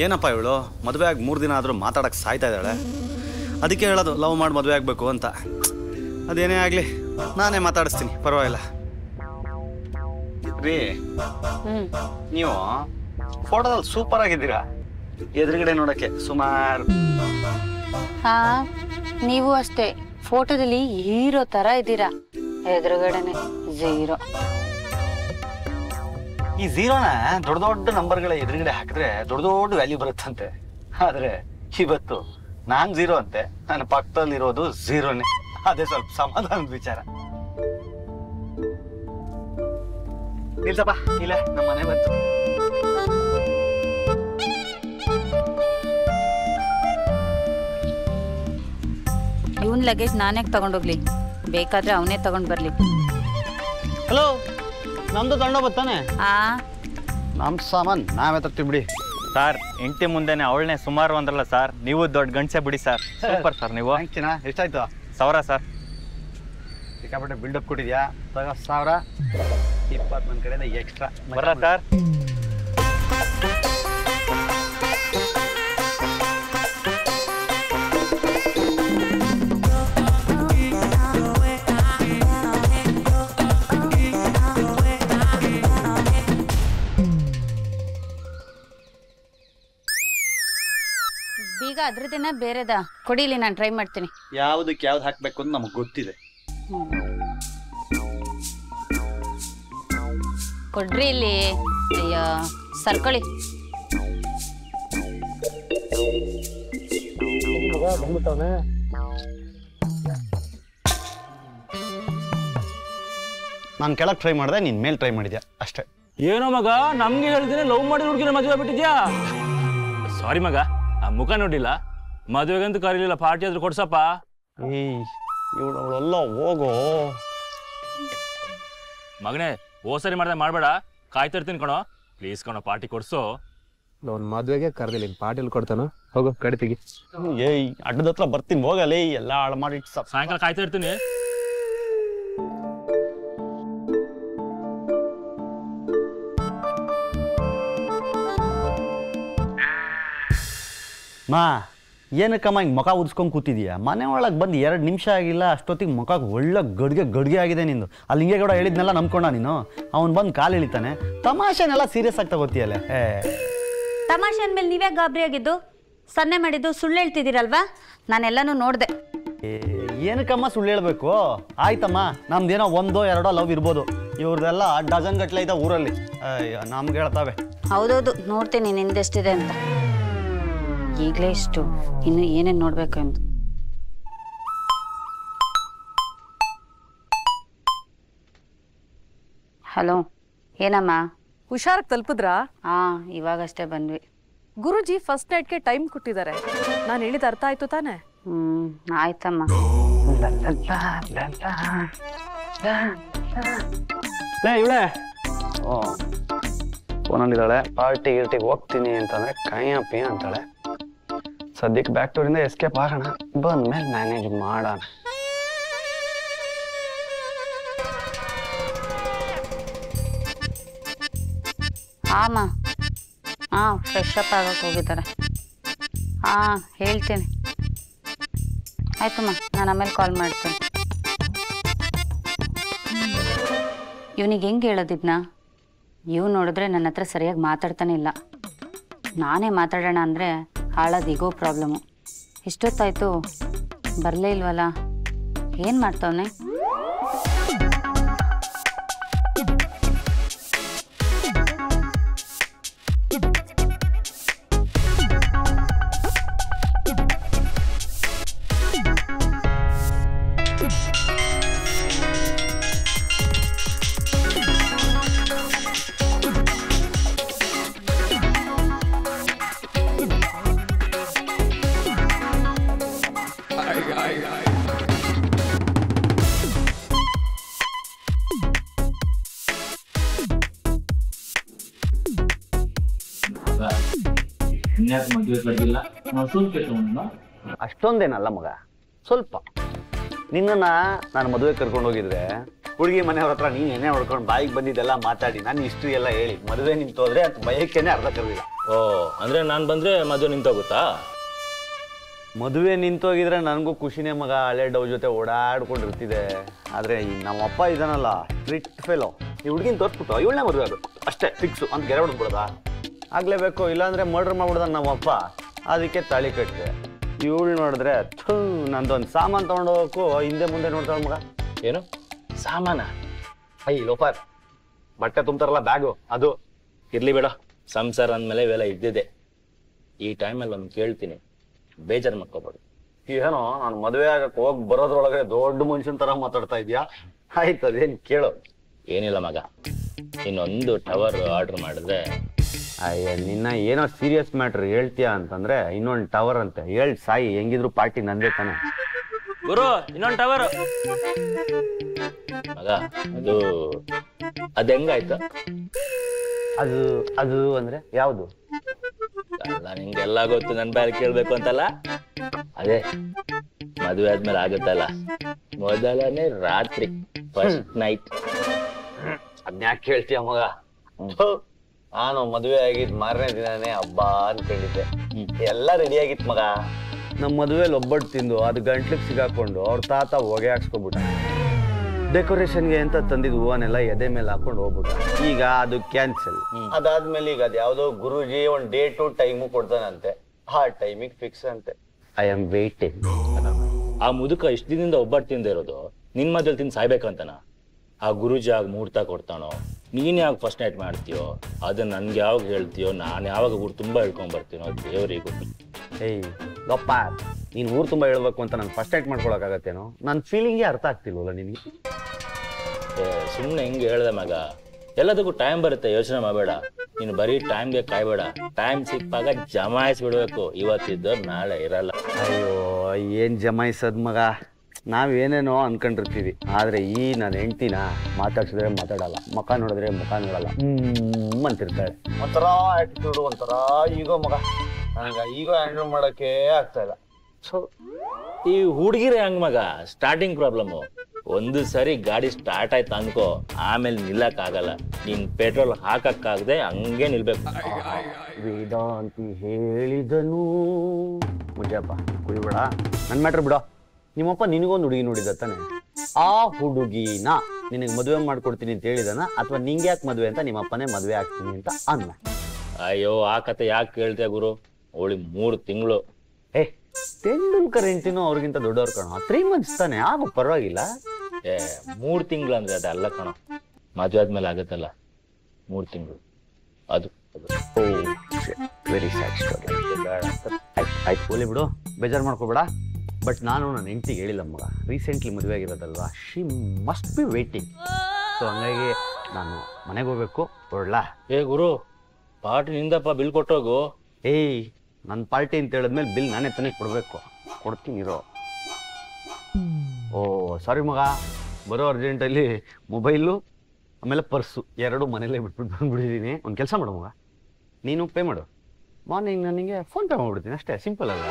ಏನಪ್ಪ ಇವಳು ಮದುವೆ ಆಗಿ 3 ದಿನ ಆದರೂ ಮಾತಾಡೋಕ್ಕೆ ಸಾಯ್ತಾ ಇದ್ದಾಳೆ. ಅದಕ್ಕೆ ಹೇಳೋದು ಲವ್ ಮಾಡಿ ಮದುವೆ ಆಗಬೇಕು ಅಂತ. ಅದೇನೇ ಆಗಲಿ ನಾನೇ ಮಾತಾಡಿಸ್ತೀನಿ, ಪರವಾಗಿಲ್ಲ. ರೀ ನೀವು ಫೋಟೋದಲ್ಲಿ ಸೂಪರ್ ಆಗಿದ್ದೀರಾ, ಎದುರುಗಡೆ ನೋಡೋಕ್ಕೆ ಸುಮಾರು. ಹಾ, ನೀವು ಅಷ್ಟೇ ಫೋಟೋದಲ್ಲಿ ಹೀರೋ ತರ ಇದ್ದೀರಾ, ಎದುರುಗಡೆನೆ ಝೀರೋ. ಈ ಝೀರೋನ ದೊಡ್ಡ ದೊಡ್ಡ ನಂಬರ್ಗಳ ಎದುರುಗಡೆ ಹಾಕಿದ್ರೆ ದೊಡ್ಡ ದೊಡ್ಡ ವ್ಯಾಲ್ಯೂ ಬರುತ್ತಂತೆ. ಆದ್ರೆ ಇವತ್ತು ನಾನ್ ಝೀರೋ ಅಂತೆ, ನನ್ನ ಪಕ್ಕದಲ್ಲಿರೋದು ಝೀರೋನೇ. ಅದೇ ಸ್ವಲ್ಪ ಸಮಾಧಾನದ ವಿಚಾರ. ನಿಲ್ಸಪ್ಪ, ಇಲ್ಲ ನಮ್ಮ ಮನೆ ಬಂತು. ಇವನ್ ಲಗೇಜ್ ನಾನೇ ತಗೊಂಡೋಗ್ಲಿ, ಬೇಕಾದ್ರೆ ಅವನೇ ತಗೊಂಡ್ ಬರ್ಲಿ. ಹಲೋ, ನಮ್ದು ತಗೊಂಡ ಬರ್ತಾನೆ. ನಮ್ ಸಾಮಾನ್ ನಾವೇ ತರ್ತೀವಿ ಬಿಡಿ ಸರ್. ಹೆಂಡತಿ ಮುಂದೆನೆ ಅವಳನ್ನೇ ಸುಮಾರು ಅಂದ್ರಲ್ಲ ಸರ್, ನೀವು ದೊಡ್ಡ ಗಂಡಸೆ ಬಿಡಿ ಸರ್. ಸೂಪರ್ ಸರ್ ನೀವು. ಎಷ್ಟಾಯ್ತು? 1000 ಸರ್. ಸಿಕ್ಕಾಪಟ್ಟೆ ಬಿಲ್ಡಪ್ ಕೊಟ್ಟಿದ್ಯಾ, 1000. 20 ನನ್ನ ಕಡೆಯಿಂದ ಎಕ್ಸ್ಟ್ರಾ ಬರ ಸರ್. ಬೀಗ ಅದ್ರದೇನ ಬೇರೆದಾ ಕೊಡಿಲಿ, ನಾನು ಟ್ರೈ ಮಾಡ್ತೀನಿ. ಯಾವ್ದಕ್ಕೆ ಯಾವ್ದು ಹಾಕ್ಬೇಕು ಅಂತ ನಮಗ್ ಗೊತ್ತಿದೆ. ಕೊಡ್ರಿ ಇಲ್ಲಿ. ಅಯ್ಯೋ ಸರ್ಕೊಳ್ಳಿ. ನಾನು ಕೆಳಗೆ ಟ್ರೈ ಮಾಡಿದೆ, ನೀನ್ ಮೇಲ್ ಟ್ರೈ ಮಾಡಿದ್ಯಾ ಅಷ್ಟೇ. ಏನೋ ಮಗ, ನಮ್ಗೆ ಹೇಳ್ತೀನಿ ಲವ್ ಮಾಡಿ ಹುಡುಗಿನ ಮದುವೆ ಬಿಟ್ಟಿದ್ಯಾ? ಸಾರಿ ಮಗ, ಆ ಮುಖ ನೋಡಿಲ್ಲ, ಮದುವೆಗಂತೂ ಕರೀಲಿಲ್ಲ, ಪಾರ್ಟಿ ಆದ್ರೂ ಕೊಡ್ಸಪ್ಪ. ಇವಳೆಲ್ಲ ಹೋಗೋ ಮಗನೇ, ಸರಿ ಮಾಡ್ದೆ ಮಾಡ್ಬೇಡ, ಕಾಯ್ತಿರ್ತೀನಿ ಕಣೋ. ಪ್ಲೀಸ್ ಕಣೋ, ಪಾರ್ಟಿ ಕೊಡ್ಸು. ಅವ್ನ ಮದುವೆಗೆ ಕರೆದಿಲ್ಲ, ಪಾರ್ಟಿಲಿ ಕೊಡ್ತಾನೋ? ಹೋಗೋ ಕಡಿತಿಗೆ. ಏಯ್ ಅಡ್ಡದ ಹತ್ರ ಬರ್ತೀನಿ, ಹೋಗಲೇ ಎಲ್ಲ ಹಾಳು ಮಾಡಿ. ಸಾಯಂಕಾಲ ಕಾಯ್ತಾ ಇರ್ತೀನಿ. ಮಾ, ಏನಕ್ಕಮ್ಮ ಹಿಂಗೆ ಮುಖ ಉದ್ಸ್ಕೊಂಡು ಕೂತಿದ್ಯಾ? ಮನೆ ಒಳಗೆ ಬಂದು 2 ನಿಮಿಷ ಆಗಿಲ್ಲ, ಅಷ್ಟೊತ್ತಿಗೆ ಮುಖಕ್ಕೆ ಒಳ್ಳೆ ಗಡ್ಗೆ ಆಗಿದೆ ನಿಂದು. ಅಲ್ಲಿ ಹಿಂಗೆ ಕೂಡ ಹೇಳಿದ್ನೆಲ್ಲ ನಂಬ್ಕೊಂಡ ನೀನು. ಅವ್ನು ಬಂದು ಕಾಲು ಇಳಿತಾನೆ, ತಮಾಷೆನೆಲ್ಲ ಸೀರಿಯಸ್ ಆಗಿ ತಗೋತೀಯಲ್ಲ. ತಮಾಷೆ ಅಂದ್ಮೇಲೆ ನೀವೇ ಗಾಬರಿ ಆಗಿದ್ದು? ಸನ್ನೆ ಮಾಡಿದ್ದು ಸುಳ್ಳು ಹೇಳ್ತಿದ್ದೀರಲ್ವಾ? ನಾನೆಲ್ಲನೂ ನೋಡಿದೆ. ಏನಕ್ಕಮ್ಮ ಸುಳ್ಳು ಹೇಳ್ಬೇಕು? ಆಯ್ತಮ್ಮ, ನಮ್ದೇನೋ 1-2 ಲವ್ ಇರ್ಬೋದು, ಇವ್ರದೆಲ್ಲ ಡಜನ್ ಗಟ್ಲೆ ಇದೆ ಊರಲ್ಲಿ. ನಮ್ಗೆ ಹೇಳ್ತಾವೆ. ಹೌದೌದು, ನೋಡ್ತೀನಿ ನಿಂದೆಷ್ಟಿದೆ ಅಂತ. ಈಗಲೇ ಇಷ್ಟು, ಇನ್ನು ಏನೇನು ನೋಡ್ಬೇಕು ಎಂದು. ಹಲೋ, ಏನಮ್ಮ? ಹುಷಾರಾಗಿ ತಲುಪಿದ್ರಾ? ಹಾ, ಇವಾಗಷ್ಟೇ ಬಂದ್ವಿ. ಗುರುಜಿ ಫಸ್ಟ್ ನೈಟ್ಗೆ ಟೈಮ್ ಕೊಟ್ಟಿದ್ದಾರೆ. ನಾನು ಹೇಳಿದ ಅರ್ಥ ಆಯ್ತು ತಾನೆ? ಆಯ್ತಮ್ಮ. ಇವಳೆ ಫೋನಲ್ಲಿದ್ದಾಳೆ. ಪಾರ್ಟಿ ಗಿರ್ಟಿಗೆ ಹೋಗ್ತೀನಿ ಅಂತಂದ್ರೆ ಕೈಯಪ್ಪಿ ಅಂತಾಳೆ. ಸದ್ಯಕ್ಕೆ ಬ್ಯಾಕ್ ಟೂರಿಂದ ಎಸ್ಕೇಪ್ ಆಗೋಣ, ಬಂದ್ಮೇಲೆ ಮ್ಯಾನೇಜ್ ಮಾಡೋಣ. ಆಮ, ಫ್ರೆಶ್ ಅಪ್ ಆಗಕ್ಕೆ ಹೋಗಿದ್ದಾರೆ. ಹೇಳ್ತೀನಿ. ಆಯ್ತಮ್ಮ, ನಾನು ಆಮೇಲೆ ಕಾಲ್ ಮಾಡ್ತೀನಿ. ಇವನಿಗೆ ಹೆಂಗೆ ಹೇಳೋದಿದ್ನ? ಇವ್ ನೋಡಿದ್ರೆ ನನ್ನ ಹತ್ರ ಸರಿಯಾಗಿ ಮಾತಾಡ್ತಾನೆ ಇಲ್ಲ. ನಾನೇ ಮಾತಾಡೋಣ ಅಂದರೆ ಹಾಳಾದ ಈಗೋ ಪ್ರಾಬ್ಲಮ್ಮು. ಇಷ್ಟೊತ್ತಾಯ್ತು ಬರಲೇ ಇಲ್ವಲ್ಲ, ಏನು ಮಾಡ್ತಾವನೆ? ಅಷ್ಟೊಂದೇನಲ್ಲ ಮಗ, ಸ್ವಲ್ಪ. ನಿನ್ನನ್ನು ನಾನು ಮದುವೆ ಕರ್ಕೊಂಡು ಹೋಗಿದ್ರೆ ಹುಡುಗಿ ಮನೆಯವ್ರ ಹತ್ರ ನೀನು ಎಣ್ಣೆ ಹೊಡ್ಕೊಂಡು ಬಾಯಿಗೆ ಬಂದಿದ್ದೆಲ್ಲ ಮಾತಾಡಿ ನಾನು ಹಿಸ್ಟ್ರಿ ಎಲ್ಲ ಹೇಳಿ ಮದುವೆ ನಿಂತೋದ್ರೆ ಅದು ಬಯಕ್ಕೇನೆ ಅರ್ಧ ಕರಲಿಲ್ಲ. ಓ ಅಂದ್ರೆ ನಾನು ಬಂದ್ರೆ ಮದುವೆ ನಿಂತೋಗುತ್ತಾ? ಮದುವೆ ನಿಂತೋಗಿದ್ರೆ ನನಗೂ ಖುಷಿನೇ ಮಗ. ಹಳೆ ಡವ್ ಜೊತೆ ಓಡಾಡ್ಕೊಂಡಿರ್ತಿದೆ. ಆದರೆ ಈ ನಮ್ಮಪ್ಪ ಇದಾನಲ್ಲ ಸ್ಟ್ರಿಕ್ಟ್ ಫೆಲೋ, ಈ ಹುಡುಗಿನ ತೋರಿಸ್ಬಿಟ್ಟು ಇವಳನ್ನೇ ಮದುವೆ ಅದು ಅಷ್ಟೇ ಫಿಕ್ಸು ಅಂತ ಗೆರೆ ಹೊಡೆದ್ಬಿಡೋದಾ? ಆಗಲೇಬೇಕು, ಇಲ್ಲಾಂದರೆ ಮರ್ಡ್ರ್ ಮಾಡ್ಬಿಡ್ದ ನಮ್ಮಪ್ಪ. ಅದಕ್ಕೆ ತಾಳಿ ಕಟ್ಟಿದೆ. ಇವಳು ನೋಡಿದ್ರೆ ನಂದೊಂದು ಸಾಮಾನು ತೊಗೊಂಡೋಗಕ್ಕೂ ಹಿಂದೆ ಮುಂದೆ ನೋಡ್ತಾಳೆ ಮಗ. ಏನು ಸಾಮಾನ? ಐ ಲೋಫರ್, ಬಟ್ಟೆ ತುಂಬ್ತಾರಲ್ಲ ಬ್ಯಾಗು ಅದು. ಇರ್ಲಿ ಬೇಡ, ಸಂಸಾರ ಅಂದಮೇಲೆ ಇವೆಲ್ಲ ಇದ್ದಿದೆ. ಈ ಟೈಮಲ್ಲಿ ಒಂದು ಕೇಳ್ತೀನಿ, ಬೇಜಾರು ಮಾಡ್ಕೋಬೇಡ. ಏನೋ ನಾನು ಮದುವೆ ಆಗಕ್ಕೆ ಹೋಗಿ ಬರೋದ್ರೊಳಗೆ ದೊಡ್ಡ ಮನುಷ್ಯನ ಥರ ಮಾತಾಡ್ತಾ ಇದೆಯಾ? ಆಯ್ತು, ಅದೇನು ಕೇಳು. ಏನಿಲ್ಲ ಮಗ, ಇನ್ನೊಂದು ಟವರ್ ಆರ್ಡರ್ ಮಾಡಿದ್ರೆ. ಅಯ್ಯ ನಿನ್ನ ಏನೋ ಸೀರಿಯಸ್ ಮ್ಯಾಟ್ರ್ ಹೇಳ್ತೀಯಾ ಅಂತಂದ್ರೆ ಇನ್ನೊಂದು ಟವರ್ ಅಂತೆ. ಹೇಳ್ ಸಾಯಿ, ಹೆಂಗಿದ್ರು ಪಾರ್ಟಿ ನಂದೇ ತಾನೆ. ಗುರು ಇನ್ನೊಂದು ಟವರ್ ಮಗ. ಅದು ಹೆಂಗಾಯ್ತು? ಅದು ಅದು ಅಂದ್ರೆ ಯಾವುದು? ಅಲ್ಲ ನಿಂಗೆಲ್ಲ ಗೊತ್ತು, ನನ್ನ ಬಾರಿ ಕೇಳ್ಬೇಕು ಅಂತಲ್ಲ. ಅದೇ ಮದುವೆ ಆದ್ಮೇಲೆ ಆಗುತ್ತಲ್ಲ, ಮೊದಲನೇ ರಾತ್ರಿ, ಫಸ್ಟ್ ನೈಟ್. ಅದ್ನ್ಯಾಕೆ ಕೇಳ್ತೀಯ ಮಗ? ನಾನು ಮದುವೆ ಆಗಿದ್ ಮಾರನೇ ದಿನಾನೇ ಹಬ್ಬ ಅನ್ಕೊಂಡಿದ್ದೆ. ಎಲ್ಲ ರೆಡಿ ಆಗಿತ್ತು ಮಗ. ನಮ್ಮ ಮದುವೆಲಿ ಒಬ್ಬಟ್ಟು ತಿಂದು ಅದು ಗಂಟ್ಲಿಗೆ ಸಿಗಾಕೊಂಡು ಅವ್ರ ತಾತ ಹೊಗೆ ಹಾಕ್ಸ್ಕೊಬಿಟ್ಟ. ಡೆಕೋರೇಷನ್ಗೆ ಅಂತ ತಂದಿದ್ ಹೂವನ್ನೆಲ್ಲ ಎದೆ ಮೇಲೆ ಹಾಕೊಂಡು ಹೋಗ್ಬಿಟ್ಟ. ಈಗ ಅದು ಕ್ಯಾನ್ಸಲ್. ಅದಾದ್ಮೇಲೆ ಈಗ ಅದು ಯಾವುದೋ ಗುರುಜಿ ಒಂದು ಡೇಟು ಟೈಮು ಕೊಡ್ತಾನಂತೆ. ಆ ಟೈಮಿಗೆ ಫಿಕ್ಸ್ ಅಂತೆ. I am waiting. ಆ ಮುದುಕ ಇಷ್ಟು ದಿನದಿಂದ ಒಬ್ಬಟ್ಟು ತಿಂದ ಇರೋದು ನಿನ್ ಮದ್ವೆಲಿ ತಿಂದು ಸಾಯ್ಬೇಕಂತನ? ಆ ಗುರುಜಿ ಆಗ ಮುಹೂರ್ತ ಕೊಡ್ತಾನೋ, ನೀನ್ ಯಾವಾಗ ಫಸ್ಟ್ ನೈಟ್ ಮಾಡ್ತೀಯೋ, ಅದನ್ನ ನನ್ಗೆ ಯಾವಾಗ ಹೇಳ್ತೀಯೋ, ನಾನು ಯಾವಾಗ ಊರು ತುಂಬಾ ಹೇಳ್ಕೊಂಡ್ ಬರ್ತೀನೋ ದೇವ್ರಿಗೆ ಗೊತ್ತು. ಏಯ್ ಗಪ್ಪ, ನೀನು ಊರು ತುಂಬ ಹೇಳ್ಬೇಕು ಅಂತ ನಾನು ಫಸ್ಟ್ ನೈಟ್ ಮಾಡ್ಕೊಳಕ್ಕಾಗತ್ತೇನೋ? ನನ್ನ ಫೀಲಿಂಗೇ ಅರ್ಥ ಆಗ್ತಿಲ್ವಲ್ಲ ನಿನಗೆ? ಸುಮ್ಮನೆ ಹಿಂಗೆ ಹೇಳ್ದೆ ಮಗ, ಎಲ್ಲದಕ್ಕೂ ಟೈಮ್ ಬರುತ್ತೆ, ಯೋಚನೆ ಮಾಡಬೇಡ. ನೀನು ಬರೀ ಟೈಮ್ಗೆ ಕಾಯ್ಬೇಡ, ಟೈಮ್ ಸಿಕ್ಕಾಗ ಜಮಾಯಿಸ್ಬಿಡ್ಬೇಕು. ಇವತ್ತಿದ್ದವ್ರು ನಾಳೆ ಇರಲ್ಲ. ಅಯ್ಯೋ ಏನು ಜಮಾಯಿಸೋದು ಮಗ, ನಾವೇನೇನೋ ಅನ್ಕೊಂಡಿರ್ತೀವಿ. ಆದರೆ ಈ ನನ್ನ ಹೆಂಡ್ತಿನ ಮಾತಾಡ್ಸಿದ್ರೆ ಮಾತಾಡಲ್ಲ, ಮುಖ ನೋಡಿದ್ರೆ ಮುಖ ನೋಡಲ್ಲ, ಅಂತಿರ್ತಾಳೆ. ಒಂಥರ ಆ್ಯಟಿಟ್ಯೂಡು, ಒಂಥರ ಈಗೋ ಮಗ. ನನಗೆ ಈಗ ಹ್ಯಾಂಡಲ್ ಮಾಡೋಕ್ಕೆ ಆಗ್ತಾ ಇಲ್ಲ. ಸೊ ಈ ಹುಡುಗಿರೇ ಹಂಗ್ ಮಗ, ಸ್ಟಾರ್ಟಿಂಗ್ ಪ್ರಾಬ್ಲಮ್ಮು. ಒಂದು ಸರಿ ಗಾಡಿ ಸ್ಟಾರ್ಟ್ ಆಯ್ತು ಅನ್ಕೋ, ಆಮೇಲೆ ನಿಲ್ಲಕ್ಕಾಗಲ್ಲ. ನೀನ್ ಪೆಟ್ರೋಲ್ ಹಾಕಕ್ಕಾಗದೆ ಹಂಗೆ ನಿಲ್ಬೇಕು. ವೇದಾಂತಿ ಹೇಳಿದನು. ಮುಂಜಾಪ ಕುಡಿಬೇಡ, ನನ್ನ ಮ್ಯಾಟ್ರ್ ಬಿಡೋ. ನಿಮ್ಮಪ್ಪ ನಿನಗೊಂದು ಹುಡುಗಿ ನೋಡಿದ ತಾನೆ? ಆ ಹುಡುಗಿನ ನಿನಗೆ ಮದುವೆ ಮಾಡ್ಕೊಡ್ತೀನಿ ಅಂತ ಹೇಳಿದಾನ, ಅಥವಾ ನಿಂಗೆ ಯಾಕೆ ಮದುವೆ ಅಂತ ನಿಮ್ಮಪ್ಪನೇ ಮದುವೆ ಆಗ್ತೀನಿ ಅಂತ ಅನ್ನ? ಅಯ್ಯೋ ಆ ಕತೆ ಯಾಕೆ ಕೇಳ್ತೀಯ ಗುರು? ಅವಳಿ 3 ತಿಂಗಳು. ತೆಂಡೂಲ್ಕರ್ ಹೆಂಡ್ತಿನೂ ಅವ್ರಿಗಿಂತ ದೊಡ್ಡವ್ರು ಕಣೋ. 3 months ತಾನೆ, ಆಗೋ ಪರವಾಗಿಲ್ಲ. 3 ತಿಂಗಳು ಅಂದ್ರೆ ಅದೆಲ್ಲ ಕಣೋ, ಮದುವೆ ಆದ್ಮೇಲೆ ಆಗುತ್ತಲ್ಲ 3 ತಿಂಗಳು. ಅದು ವೆರಿ ಸ್ಯಾಡ್ ಸ್ಟೋರಿ. ಆಯ್ತು ಹೋಲಿ ಬಿಡು, ಬೇಜಾರು ಮಾಡ್ಕೋಬೇಡ. ಬಟ್ ನಾನು ನನ್ನ ಹೆಂಡ್ತಿಗೆ ಹೇಳಿಲ್ಲ ಮಗ, ರೀಸೆಂಟ್ಲಿ ಮದುವೆ ಆಗಿರೋದಲ್ವಾ, she must be waiting. So ಹಂಗಾಗಿ ನಾನು ಮನೆಗೆ ಹೋಗ್ಬೇಕು. ಹೊರಡ್ಲಾ? ಗುರು ಪಾರ್ಟಿ ನಿಂದಪ್ಪ, ಬಿಲ್ ಕೊಟ್ಟೋಗು. ಏಯ್, ನನ್ನ ಪಾರ್ಟಿ ಅಂತ ಹೇಳಿದ್ಮೇಲೆ ಬಿಲ್ ನಾನೇ ತಾನೇ ಕೊಡಬೇಕು. ಕೊಡ್ತೀನಿ ಇರೋ. ಓ ಸಾರಿ ಮಗ, ಬರೋ ಅರ್ಜೆಂಟಲ್ಲಿ ಮೊಬೈಲು ಆಮೇಲೆ ಪರ್ಸು ಎರಡೂ ಮನೇಲೇ ಬಿಟ್ಬಿಟ್ಟು ಬಂದ್ಬಿಟ್ಟಿದ್ದೀನಿ. ಒಂದು ಕೆಲಸ ಮಾಡು ಮಗ, ನೀನು ಪೇ ಮಾಡು. ಮಾರ್ನಿಂಗ್ ನನಗೆ ಫೋನ್ ಪೇ ಮಾಡಿಬಿಡ್ತೀನಿ ಅಷ್ಟೇ, ಸಿಂಪಲ್ ಅಲ್ಲ?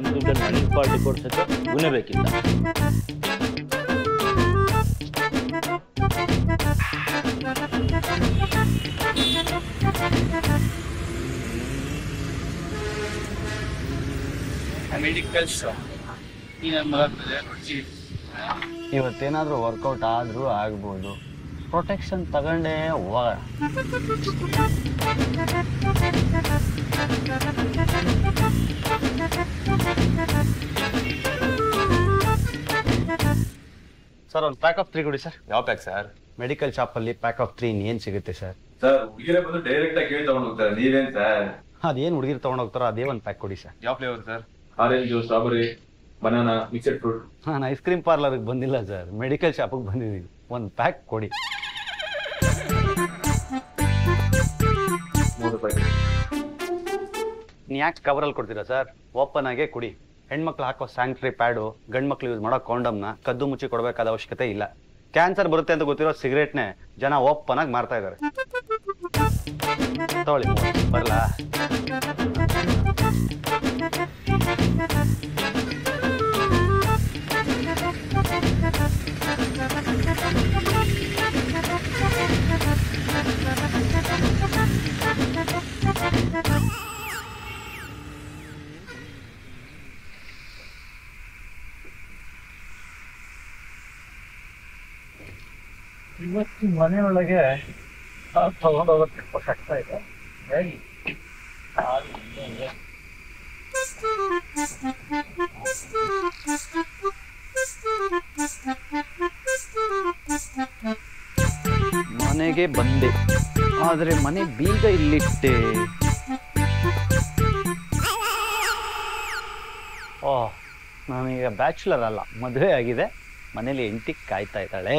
ನನಗೆ ಪಾರ್ಟಿ ಕೊಡ್ಸಕ್ಕೆ ಇವನೇ ಬೇಕಿಲ್ಲ. ಇವತ್ತೇನಾದರೂ ವರ್ಕೌಟ್ ಆದರೂ ಆಗ್ಬೋದು. ಪ್ರೊಟೆಕ್ಷನ್ ತಗೊಂಡೇ ಹೋಗೋಣ. ಸರ್ ಒಂದು ಪ್ಯಾಕ್ ಆಫ್ 3 ಕೊಡಿ ಸರ್. ಯಾವ ಪ್ಯಾಕ್ ಸರ್? ಮೆಡಿಕಲ್ ಶಾಪಲ್ಲಿ ಪ್ಯಾಕ್ ಆಫ್ 3 ಏನು ಸಿಗುತ್ತೆ ಸರ್? ಸರ್ ಹುಡುಗಿರೇ ಬಂದು ಡೈರೆಕ್ಟ್ ಆಗಿ ಕೇಳಿ ತಗೊಂಡು ಹೋಗ್ತಾರೆ, ನೀವೇನ್ ಸರ್? ಅದೇನು ಹುಡುಗಿರು ತೊಗೊಂಡೋಗ್ತಾರೋ ಅದೇ ಒಂದು ಪ್ಯಾಕ್ ಕೊಡಿ ಸರ್. ಯಾವ flavour sir? Orange, strawberry, banana, mixed fruit. ನಾನು ಐಸ್ ಕ್ರೀಮ್ ಪಾರ್ಲರ್ಗೆ ಬಂದಿಲ್ಲ ಸರ್, ಮೆಡಿಕಲ್ ಶಾಪಿಗೆ ಬಂದಿದ್ದೀನಿ. ಒಂದು ಪ್ಯಾಕ್ ಕೊಡಿ. 3 ರೂಪಾಯಿ. ನೀವು ಯಾಕೆ ಕವರಲ್ಲಿ ಕೊಡ್ತೀರಾ ಸರ್? ಓಪನ್ ಆಗೇ ಕೊಡಿ. ಹೆಣ್ಮಕ್ಳು ಹಾಕೋ ಸ್ಯಾನಿಟರಿ ಪ್ಯಾಡು, ಗಂಡು ಮಕ್ಳು ಯೂಸ್ ಮಾಡೋ ಕಾಂಡಮ್ನ ಕದ್ದು ಮುಚ್ಚಿ ಕೊಡಬೇಕಾದ ಅವಶ್ಯಕತೆ ಇಲ್ಲ. ಕ್ಯಾನ್ಸರ್ ಬರುತ್ತೆ ಅಂತ ಗೊತ್ತಿರೋ ಸಿಗರೇಟ್ನೇ ಜನ ಓಪನ್ ಆಗಿ ಮಾರ್ತಾ ಇದ್ದಾರೆ. ತಗೊಳ್ಳಿ, ಬರಲಾ? ಇವತ್ತು ಮನೆಯೊಳಗೆ ತಗೊಂಡೋಗೋಕ್ಕೆ ಸ್ವಲ್ಪ ಕಷ್ಟ ಇದೆ. ಹೇಳಿ ಮನೆಗೆ ಬಂದೆ, ಆದರೆ ಮನೆ ಬೀಗ ಇಲ್ಲಿಟ್ಟೆ. ಓಹ್, ನಾನೀಗ ಬ್ಯಾಚುಲರ್ ಅಲ್ಲ, ಮದುವೆ ಆಗಿದೆ. ಮನೇಲಿ ಹೆಂಡತಿ ಕಾಯ್ತಾ ಇದ್ದಾಳೆ.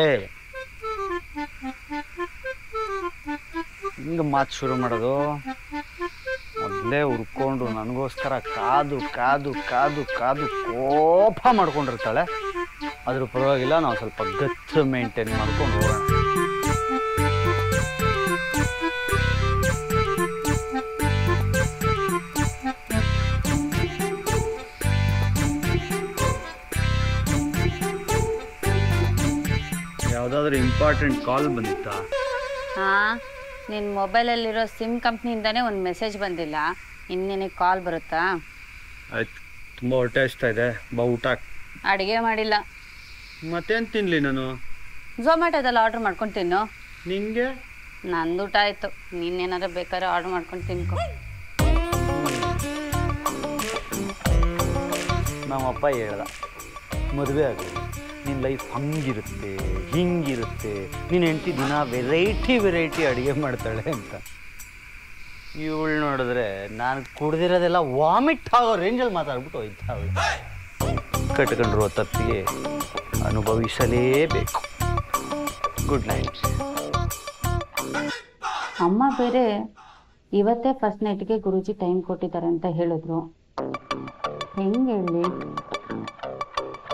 ಹಿಂಗೆ ಮಾತು ಶುರು ಮಾಡೋದು. ಮೊದಲೇ ಹುರ್ಕೊಂಡು ನನಗೋಸ್ಕರ ಕಾದು ಕಾದು ಕಾದು ಕಾದು ಕೋಪ ಮಾಡ್ಕೊಂಡಿರ್ತಾಳೆ. ಅದ್ರ ಪರವಾಗಿಲ್ಲ, ನಾವು ಸ್ವಲ್ಪ ಗತ್ತು ಮೇಂಟೈನ್ ಮಾಡ್ಕೊಂಡು ಹೋಗೋಣ. ಯಾವುದಾದ್ರೂ ಇಂಪಾರ್ಟೆಂಟ್ ಕಾಲ್ ಬಂದಿತ್ತಾ? ಹಾಂ, ನಿನ್ನ ಮೊಬೈಲಲ್ಲಿರೋ ಸಿಮ್ ಕಂಪ್ನಿಯಿಂದನೇ ಒಂದು ಮೆಸೇಜ್ ಬಂದಿಲ್ಲ. ಇನ್ನೇನಿಗೆ ಕಾಲ್ ಬರುತ್ತಾ? ಆಯ್ತು, ತುಂಬ ಹೊಟ್ಟೆ ಹಸ್ತಾ ಇದೆ, ಬಾ ಊಟ. ಅಡುಗೆ ಮಾಡಿಲ್ಲ. ಮತ್ತೇನು ತಿನ್ನಲಿ ನಾನು? ಝೊಮ್ಯಾಟೋದಲ್ಲಿ ಆರ್ಡ್ರ್ ಮಾಡ್ಕೊಂಡು ತಿನ್ನು. ನಿಂಗೆ? ನಂದು ಊಟ ಆಯಿತು. ನೀನೇನಾದ್ರು ಬೇಕಾದ್ರೆ ಆರ್ಡ್ರ್ ಮಾಡ್ಕೊಂಡು ತಿನ್ಕೊ. ನಮ್ಮಪ್ಪ ಹೇಳ್ದ, ಮದುವೆ ಆಗಲಿ, ನಿನ್ನ ಲೈಫ್ ಹಂಗಿರುತ್ತೆ ಹಿಂಗಿರುತ್ತೆ, ನೀನು ಹೆಂಡತಿ ದಿನ ವೆರೈಟಿ ಅಡುಗೆ ಮಾಡ್ತಾಳೆ ಅಂತ. ಇವಳು ನೋಡಿದ್ರೆ ನಾನು ಕುಡ್ದಿರೋದೆಲ್ಲ ವಾಮಿಟ್ ಆಗೋ ರೇಂಜಲ್ಲಿ ಮಾತಾಡ್ಬಿಟ್ಟು ಹೋಯ್ತಾ. ಅವಳು ಕಟ್ಕೊಂಡಿರುವ ತಪ್ಪಿಗೆ ಅನುಭವಿಸಲೇಬೇಕು. Good night. ಅಮ್ಮ ಬೇರೆ ಇವತ್ತೇ ಫಸ್ಟ್ ನೈಟ್ಗೆ ಗುರೂಜಿ ಟೈಮ್ ಕೊಟ್ಟಿದ್ದಾರೆ ಅಂತ ಹೇಳಿದ್ರು. ಹೆಂಗೆ ಹೇಳಿ,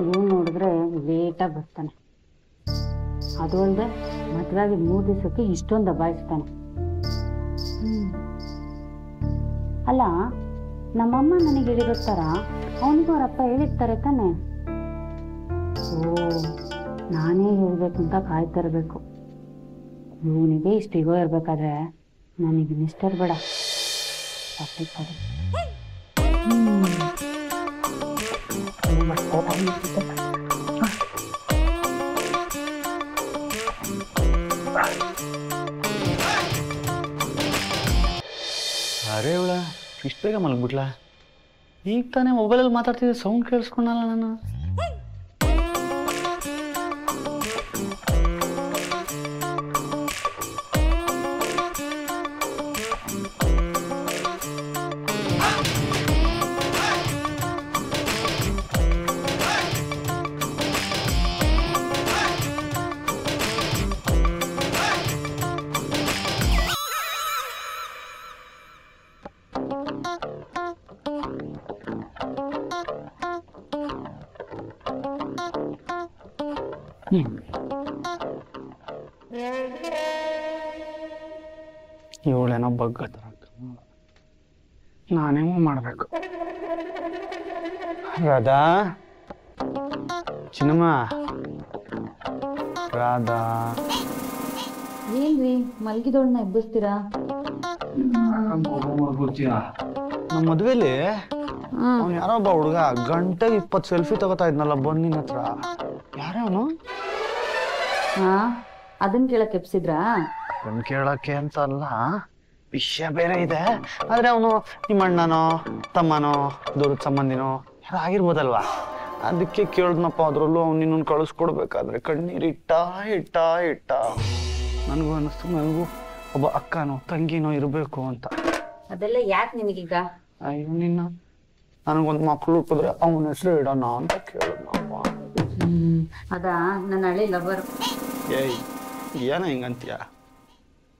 ಇವು ನೋಡಿದ್ರೆ ಲೇಟಾಗಿ ಬರ್ತಾನೆ. ಅದು ಅಲ್ಲದೆ ಮದುವೆಯಾಗಿ 3 ದಿವಸಕ್ಕೆ ಇಷ್ಟೊಂದು ದಬಾಯಿಸ್ತಾನೆ. ಅಲ್ಲ, ನಮ್ಮಮ್ಮ ನನಗೆ ಹೇಳಿರೋ ಥರ ಅವನಿಗೂ ಅವರಪ್ಪ ಹೇಳಿರ್ತಾರೆ ತಾನೆ. ಓ, ನಾನೇ ಹೇಳಬೇಕು ಅಂತ ಕಾಯ್ತಾ ಇರಬೇಕು. ಇವನಿಗೆ ಇಷ್ಟು ಇಗೋ ಇರಬೇಕಾದ್ರೆ ನನಗೆ ಮಿಸ್ಟರ್ ಬೇಡ. ಅರೆ ಇವಳ ಇಷ್ಟು ಬೇಗ ಮಲಗ್ಬಿಟ್ಲ. ಈಗ ತಾನೇ ಮೊಬೈಲಲ್ಲಿ ಮಾತಾಡ್ತಿದ್ದೆ, ಸೌಂಡ್ ಕೇಳಿಸ್ಕೊಂಡಲ್ಲ ನಾನು. ಇವಳೇನೋ ಬಗ್ಗತ್ರ, ನಾನೇಮೋ ಮಾಡಬೇಕು. ರಾಧಾ, ಚಿನ್ನಮ್ಮ, ರಾಧಾ. ಏನ್ರಿ ಮಲ್ಗಿದೋಳನ್ನ ಎಬ್ಬಿಸ್ತೀರಾ? ನಮ್ಮ ಮದ್ವೆಲಿ ಅವ್ನು ಯಾರೋ ಒಬ್ಬ ಹುಡುಗ ಗಂಟೆಗೆ 20 ಸೆಲ್ಫಿ ತಗೋತಾ ಇದ್ನಲ್ಲ ಬಂದು ನಿನ್ನ ಹತ್ರ. ಯಾರವನು? ಹಾ, ಅದನ್ನ ಕೇಳಕ್ ಎಬ್ಸಿದ್ರಾ? ಅದನ್ನ ಕೇಳಕ್ಕೆ ಅಂತ ಅಲ್ಲ, ವಿಷಯ ಬೇರೆ ಇದೆ. ಆದ್ರೆ ಅವನು ನಿಮ್ಮ ಅಣ್ಣನೋ ತಮ್ಮನೋ ದೂರದ ಸಂಬಂಧಿನೋ ಯಾರೋ ಆಗಿರ್ಬೋದಲ್ವಾ, ಅದಕ್ಕೆ ಕೇಳಿದ್ನಪ್ಪ. ಅದ್ರಲ್ಲೂ ಅವ್ನು ನಿನ್ನನ್ನು ಕಳಿಸ್ಕೊಡ್ಬೇಕಾದ್ರೆ ಕಣ್ಣೀರು ಇಟ್ಟ. ನನಗೂ ಅನ್ನಿಸ್ತು, ನನಗೂ ಒಬ್ಬ ಅಕ್ಕನೋ ತಂಗಿನೋ ಇರಬೇಕು ಅಂತ. ಅದೆಲ್ಲ ಯಾಕೆ ನಿನಗೀಗ? ಅಯ್ಯೋ ನಿನ್ನ, ನನಗೊಂದು ಮಕ್ಳು ಹುಟ್ಟಿದ್ರೆ ಅವನ ಹೆಸರು ಇಡೋಣ ಅಂತ ಕೇಳಿದ್ನಪ್ಪ. ಅದಾ ನನ್ನ ಹಳೆ ಲವರ್. ಏಯ್, ಏನ ಹಿಂಗಂತೀಯ?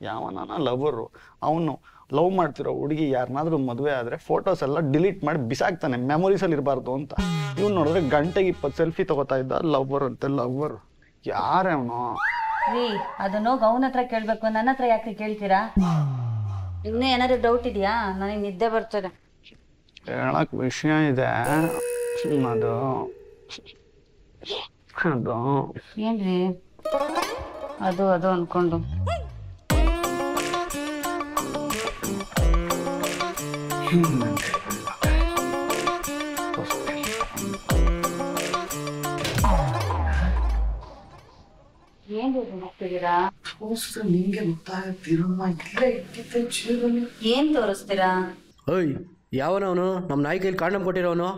ಯಾವನ ಲವರು? ಅವನು ಲವ್ ಮಾಡ್ತಿರೋ ಹುಡುಗಿ ಯಾರನ್ನಾದ್ರೂ ಮದುವೆ ಆದರೆ ಫೋಟೋಸ್ ಎಲ್ಲ ಡಿಲೀಟ್ ಮಾಡಿ ಬಿಸಾಕ್ತಾನೆ, ಮೆಮೊರೀಸಲ್ಲಿ ಇರಬಾರ್ದು ಅಂತ. ಇವ್ನು ನೋಡಿದ್ರೆ ಗಂಟೆಗೆ 20 ಸೆಲ್ಫಿ ತಗೋತಾ ಇದ್ದ. ಲವ್ವರ್ ಅಂತೆ, ಲವ್ವರ್. ಯಾರೇ ಅವನು? ರೀ, ಅದನ್ನ ಹೋಗಿ ಅವನ ಹತ್ರ ಕೇಳ್ಬೇಕು, ನನ್ನ ಹತ್ರ ಯಾಕೆ ಕೇಳ್ತೀರಾ? ಇನ್ನೂ ಏನಾದ್ರು ಡೌಟ್ ಇದೆಯಾ? ನನಗೆ ನಿದ್ದೆ ಬರ್ತದೆ. ಹೇಳಕ್ ವಿಷಯ ಇದೆ. ಅದು ಏನ್ರಿ ಅದು ಅನ್ಕೊಂಡು ಏನ್ರಿ ಹೋಗ್ತಿದ್ದೀರಾ? ನಿಂಗೆ ಗೊತ್ತಾಗ್ತಿರಮ್ಮ ಇಲ್ಲೇ ಇಟ್ಟಿದ್ದೆ ಚೇರಲ್ಲಿ. ಏನ್ ತೋರಿಸ್ತೀರಾ? ಓಯ್ ಯಾವನವನು ನಮ್ಮ ನಾಯಿ ಕೈಲಿ ಕಾಂಡಮ್ ಕೊಟ್ಟಿರೋನು?